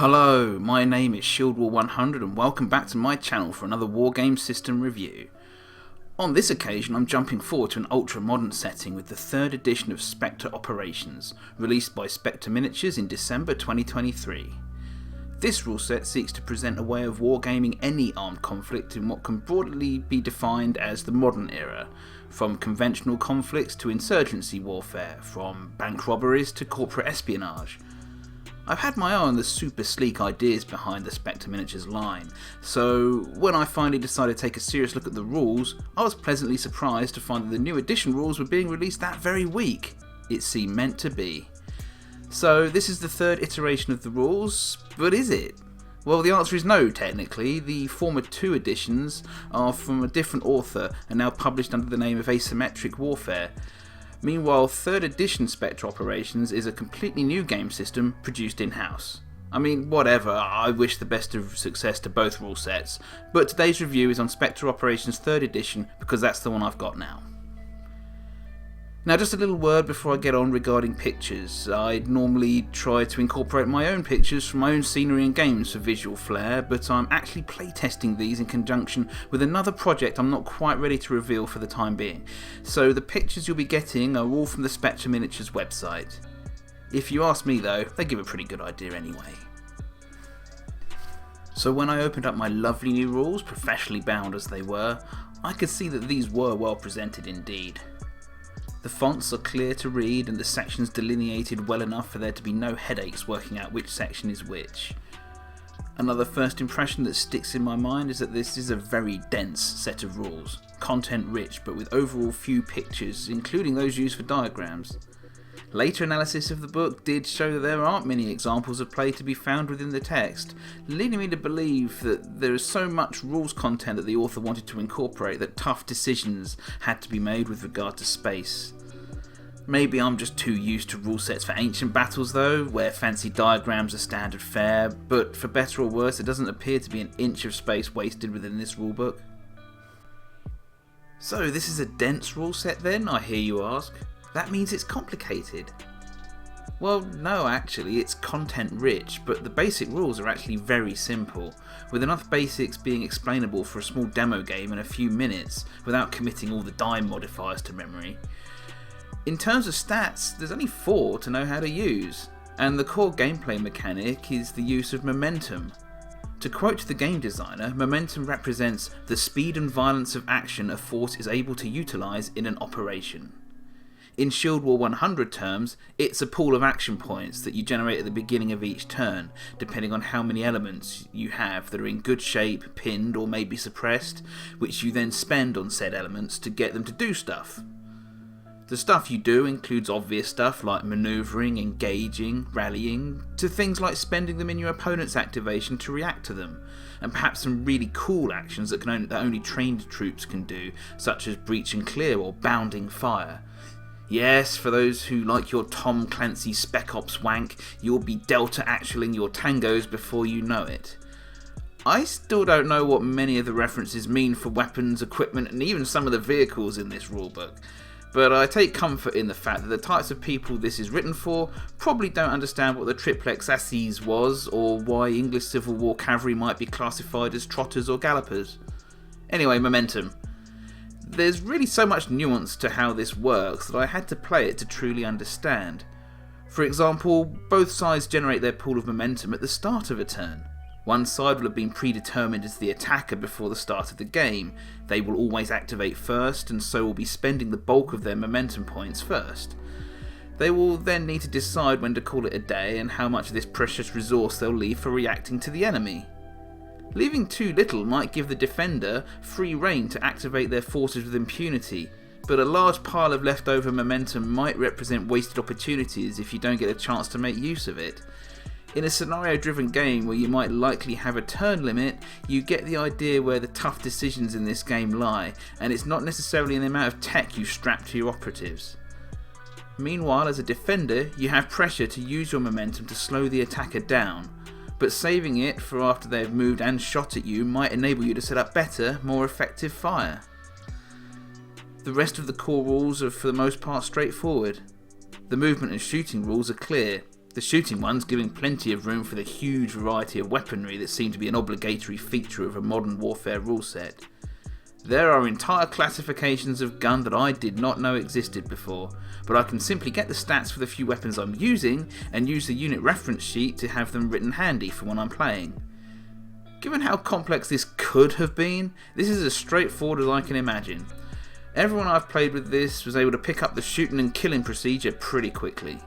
Hello, my name is Shieldwall100 and welcome back to my channel for another Wargame system review. On this occasion I'm jumping forward to an ultra modern setting with the 3rd edition of Spectre Operations, released by Spectre Miniatures in December 2023. This rule set seeks to present a way of wargaming any armed conflict in what can broadly be defined as the modern era, from conventional conflicts to insurgency warfare, from bank robberies to corporate espionage. I've had my eye on the super sleek ideas behind the Spectre Miniatures line, so when I finally decided to take a serious look at the rules, I was pleasantly surprised to find that the new edition rules were being released that very week. It seemed meant to be. So this is the 3rd iteration of the rules, but is it? Well, the answer is no, technically. The former 2 editions are from a different author and now published under the name of Asymmetric Warfare. Meanwhile, 3rd edition Spectre Operations is a completely new game system produced in-house. I mean, whatever, I wish the best of success to both rule sets, but today's review is on Spectre Operations 3rd edition because that's the one I've got now. Now, just a little word before I get on regarding pictures. I'd normally try to incorporate my own pictures from my own scenery and games for visual flair, but I'm actually playtesting these in conjunction with another project I'm not quite ready to reveal for the time being. So the pictures you'll be getting are all from the Spectre Miniatures website. If you ask me though, they give a pretty good idea anyway. So when I opened up my lovely new rules, professionally bound as they were, I could see that these were well presented indeed. The fonts are clear to read and the sections delineated well enough for there to be no headaches working out which section is which. Another first impression that sticks in my mind is that this is a very dense set of rules, content rich but with overall few pictures, including those used for diagrams. Later analysis of the book did show that there aren't many examples of play to be found within the text, leading me to believe that there is so much rules content that the author wanted to incorporate that tough decisions had to be made with regard to space. Maybe I'm just too used to rule sets for ancient battles though, where fancy diagrams are standard fare, but for better or worse it doesn't appear to be an inch of space wasted within this rulebook. So this is a dense rule set then, I hear you ask? That means it's complicated. Well, no, actually, it's content rich, but the basic rules are actually very simple, with enough basics being explainable for a small demo game in a few minutes without committing all the die modifiers to memory. In terms of stats, there's only 4 to know how to use, and the core gameplay mechanic is the use of momentum. To quote the game designer, momentum represents the speed and violence of action a force is able to utilise in an operation. In Shieldwall100 terms, it's a pool of action points that you generate at the beginning of each turn, depending on how many elements you have that are in good shape, pinned or maybe suppressed, which you then spend on said elements to get them to do stuff. The stuff you do includes obvious stuff like manoeuvring, engaging, rallying, to things like spending them in your opponent's activation to react to them, and perhaps some really cool actions that only trained troops can do, such as breach and clear or bounding fire. Yes, for those who like your Tom Clancy Spec Ops wank, you'll be Delta actualing your tangos before you know it. I still don't know what many of the references mean for weapons, equipment and even some of the vehicles in this rulebook, but I take comfort in the fact that the types of people this is written for probably don't understand what the triplex assise was or why English Civil War cavalry might be classified as trotters or gallopers. Anyway, momentum. There's really so much nuance to how this works that I had to play it to truly understand. For example, both sides generate their pool of momentum at the start of a turn. One side will have been predetermined as the attacker before the start of the game. They will always activate first and so will be spending the bulk of their momentum points first. They will then need to decide when to call it a day and how much of this precious resource they'll leave for reacting to the enemy. Leaving too little might give the defender free rein to activate their forces with impunity, but a large pile of leftover momentum might represent wasted opportunities if you don't get a chance to make use of it. In a scenario-driven game where you might likely have a turn limit, you get the idea where the tough decisions in this game lie, and it's not necessarily in the amount of tech you strap to your operatives. Meanwhile, as a defender, you have pressure to use your momentum to slow the attacker down, but saving it for after they have moved and shot at you might enable you to set up better, more effective fire. The rest of the core rules are for the most part straightforward. The movement and shooting rules are clear. The shooting ones giving plenty of room for the huge variety of weaponry that seem to be an obligatory feature of a modern warfare rule set. There are entire classifications of gun that I did not know existed before, but I can simply get the stats for the few weapons I'm using and use the unit reference sheet to have them written handy for when I'm playing. Given how complex this could have been, this is as straightforward as I can imagine. Everyone I've played with this was able to pick up the shooting and killing procedure pretty quickly.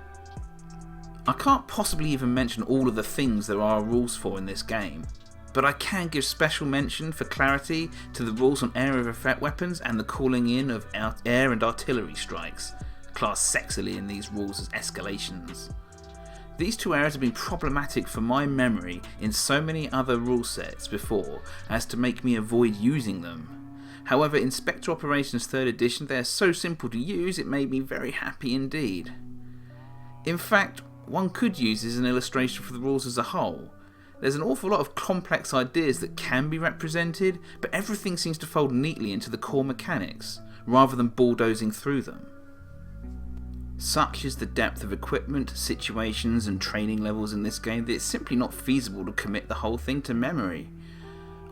I can't possibly even mention all of the things there are rules for in this game, but I can give special mention for clarity to the rules on area of effect weapons and the calling in of air and artillery strikes, classed sexily in these rules as escalations. These two areas have been problematic for my memory in so many other rule sets before as to make me avoid using them. However, in Spectre Operations 3rd edition they are so simple to use it made me very happy indeed. In fact, one could use as an illustration for the rules as a whole. There's an awful lot of complex ideas that can be represented, but everything seems to fold neatly into the core mechanics, rather than bulldozing through them. Such is the depth of equipment, situations and training levels in this game that it's simply not feasible to commit the whole thing to memory.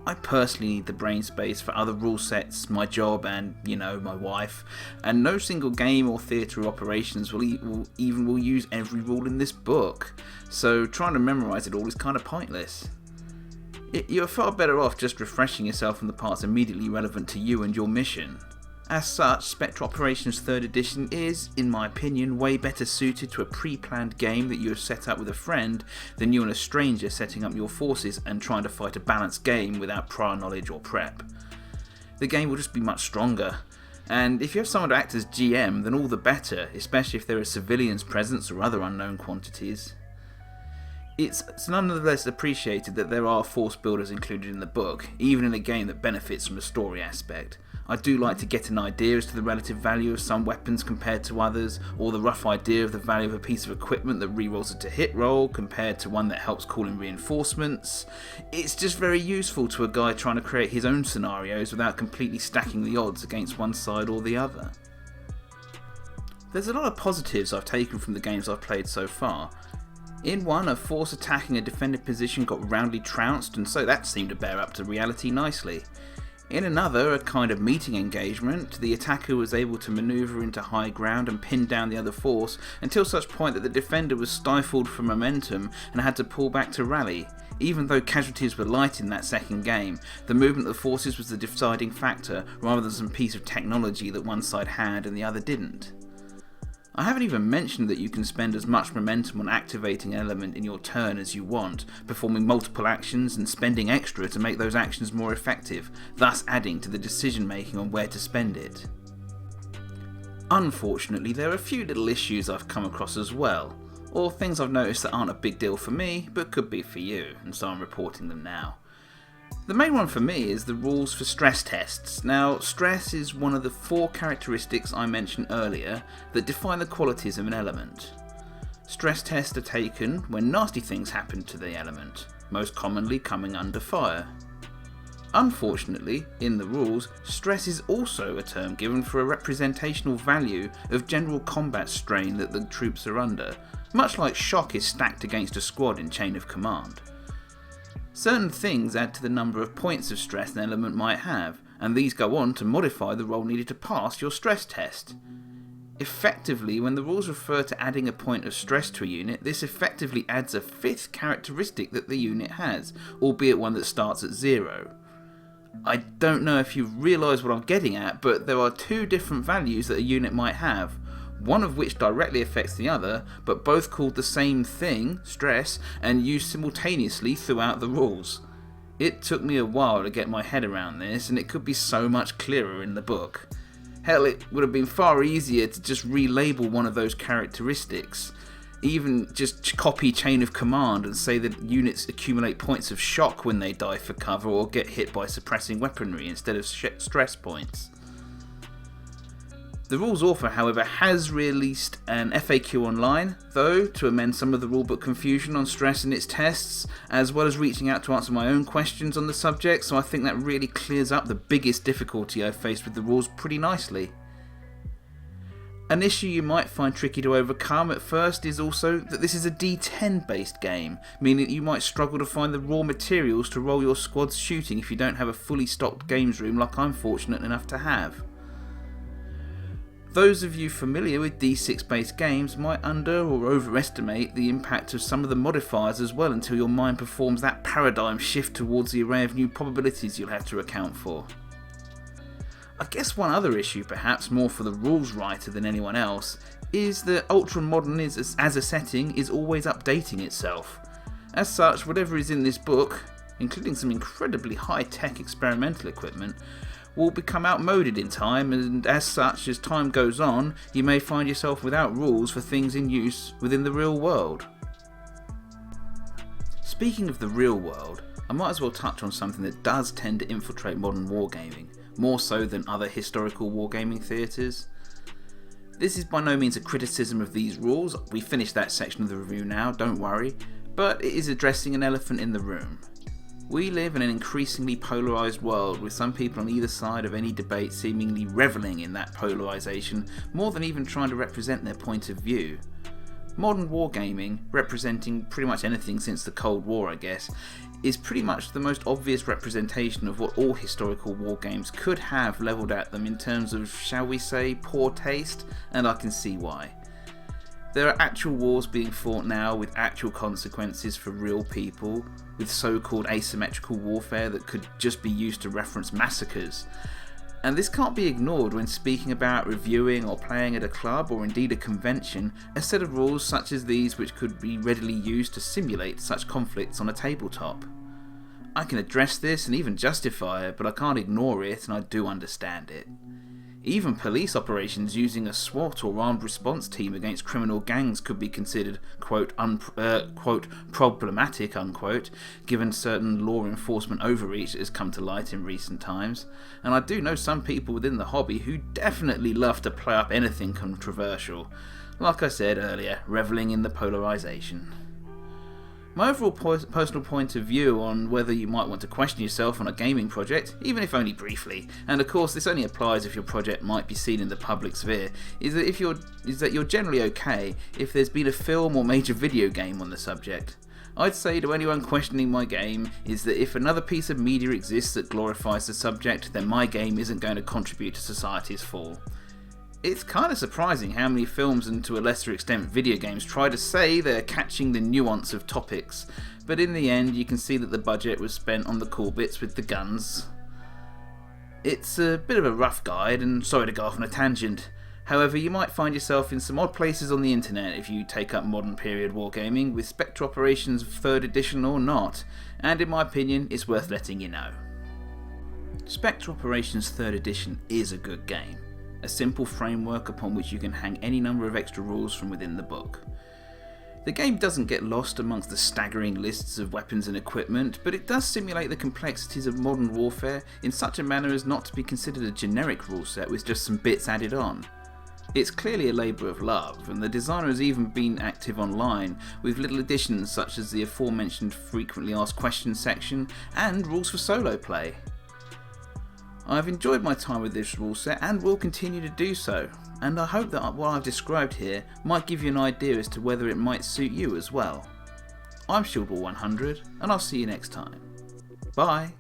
I personally need the brain space for other rule sets, my job and, my wife, and no single game or theatre operations will use every rule in this book, so trying to memorise it all is kind of pointless. You're far better off just refreshing yourself on the parts immediately relevant to you and your mission. As such, Spectre Operations 3rd edition is, in my opinion, way better suited to a pre-planned game that you have set up with a friend than you and a stranger setting up your forces and trying to fight a balanced game without prior knowledge or prep. The game will just be much stronger, and if you have someone to act as GM, then all the better, especially if there are civilians present or other unknown quantities. It's nonetheless appreciated that there are force builders included in the book, even in a game that benefits from a story aspect. I do like to get an idea as to the relative value of some weapons compared to others, or the rough idea of the value of a piece of equipment that rerolls it to hit roll compared to one that helps call in reinforcements. It's just very useful to a guy trying to create his own scenarios without completely stacking the odds against one side or the other. There's a lot of positives I've taken from the games I've played so far. In one, a force attacking a defended position got roundly trounced, and so that seemed to bear up to reality nicely. In another, a kind of meeting engagement, the attacker was able to manoeuvre into high ground and pin down the other force until such point that the defender was stifled from momentum and had to pull back to rally. Even though casualties were light in that second game, the movement of the forces was the deciding factor rather than some piece of technology that one side had and the other didn't. I haven't even mentioned that you can spend as much momentum on activating an element in your turn as you want, performing multiple actions and spending extra to make those actions more effective, thus adding to the decision making on where to spend it. Unfortunately, there are a few little issues I've come across as well, or things I've noticed that aren't a big deal for me, but could be for you, and so I'm reporting them now. The main one for me is the rules for stress tests. Now, stress is one of the 4 characteristics I mentioned earlier that define the qualities of an element. Stress tests are taken when nasty things happen to the element, most commonly coming under fire. Unfortunately, in the rules, stress is also a term given for a representational value of general combat strain that the troops are under, much like shock is stacked against a squad in chain of command. Certain things add to the number of points of stress an element might have, and these go on to modify the roll needed to pass your stress test. Effectively, when the rules refer to adding a point of stress to a unit, this effectively adds a 5th characteristic that the unit has, albeit one that starts at 0. I don't know if you realise what I'm getting at, but there are 2 different values that a unit might have, one of which directly affects the other, but both called the same thing, stress, and used simultaneously throughout the rules. It took me a while to get my head around this, and it could be so much clearer in the book. Hell, it would have been far easier to just relabel one of those characteristics. Even just copy chain of command and say that units accumulate points of shock when they dive for cover or get hit by suppressing weaponry instead of stress points. The rules author, however, has released an FAQ online, though, to amend some of the rulebook confusion on stress and its tests, as well as reaching out to answer my own questions on the subject, so I think that really clears up the biggest difficulty I've faced with the rules pretty nicely. An issue you might find tricky to overcome at first is also that this is a D10 based game, meaning that you might struggle to find the raw materials to roll your squad's shooting if you don't have a fully stocked games room like I'm fortunate enough to have. Those of you familiar with D6 based games might under or overestimate the impact of some of the modifiers as well until your mind performs that paradigm shift towards the array of new probabilities you'll have to account for. I guess one other issue, perhaps more for the rules writer than anyone else, is that ultra-modern as a setting is always updating itself. As such, whatever is in this book, including some incredibly high-tech experimental equipment, will become outmoded in time, and as such, as time goes on, you may find yourself without rules for things in use within the real world. Speaking of the real world, I might as well touch on something that does tend to infiltrate modern wargaming, more so than other historical wargaming theatres. This is by no means a criticism of these rules, we finished that section of the review now, don't worry, but it is addressing an elephant in the room. We live in an increasingly polarised world, with some people on either side of any debate seemingly revelling in that polarisation, more than even trying to represent their point of view. Modern wargaming, representing pretty much anything since the Cold War I guess, is pretty much the most obvious representation of what all historical wargames could have levelled at them in terms of, shall we say, poor taste, and I can see why. There are actual wars being fought now with actual consequences for real people, with so-called asymmetrical warfare that could just be used to reference massacres. And this can't be ignored when speaking about reviewing or playing at a club or indeed a convention a set of rules such as these which could be readily used to simulate such conflicts on a tabletop. I can address this and even justify it, but I can't ignore it, and I do understand it. Even police operations using a SWAT or armed response team against criminal gangs could be considered quote problematic unquote, given certain law enforcement overreach that has come to light in recent times, and I do know some people within the hobby who definitely love to play up anything controversial, like I said earlier, revelling in the polarisation. My overall personal point of view on whether you might want to question yourself on a gaming project, even if only briefly, and of course this only applies if your project might be seen in the public sphere, is that you're generally okay if there's been a film or major video game on the subject. I'd say to anyone questioning my game is that if another piece of media exists that glorifies the subject, then my game isn't going to contribute to society's fall. It's kind of surprising how many films and to a lesser extent video games try to say they're catching the nuance of topics, but in the end you can see that the budget was spent on the cool bits with the guns. It's a bit of a rough guide, and sorry to go off on a tangent. However, you might find yourself in some odd places on the internet if you take up modern period wargaming, with Spectre Operations 3rd edition or not, and in my opinion it's worth letting you know. Spectre Operations 3rd edition is a good game. A simple framework upon which you can hang any number of extra rules from within the book. The game doesn't get lost amongst the staggering lists of weapons and equipment, but it does simulate the complexities of modern warfare in such a manner as not to be considered a generic rule set with just some bits added on. It's clearly a labour of love, and the designer has even been active online with little additions such as the aforementioned frequently asked questions section and rules for solo play. I've enjoyed my time with this rule set and will continue to do so, and I hope that what I've described here might give you an idea as to whether it might suit you as well. I'm Shieldwall100, and I'll see you next time. Bye!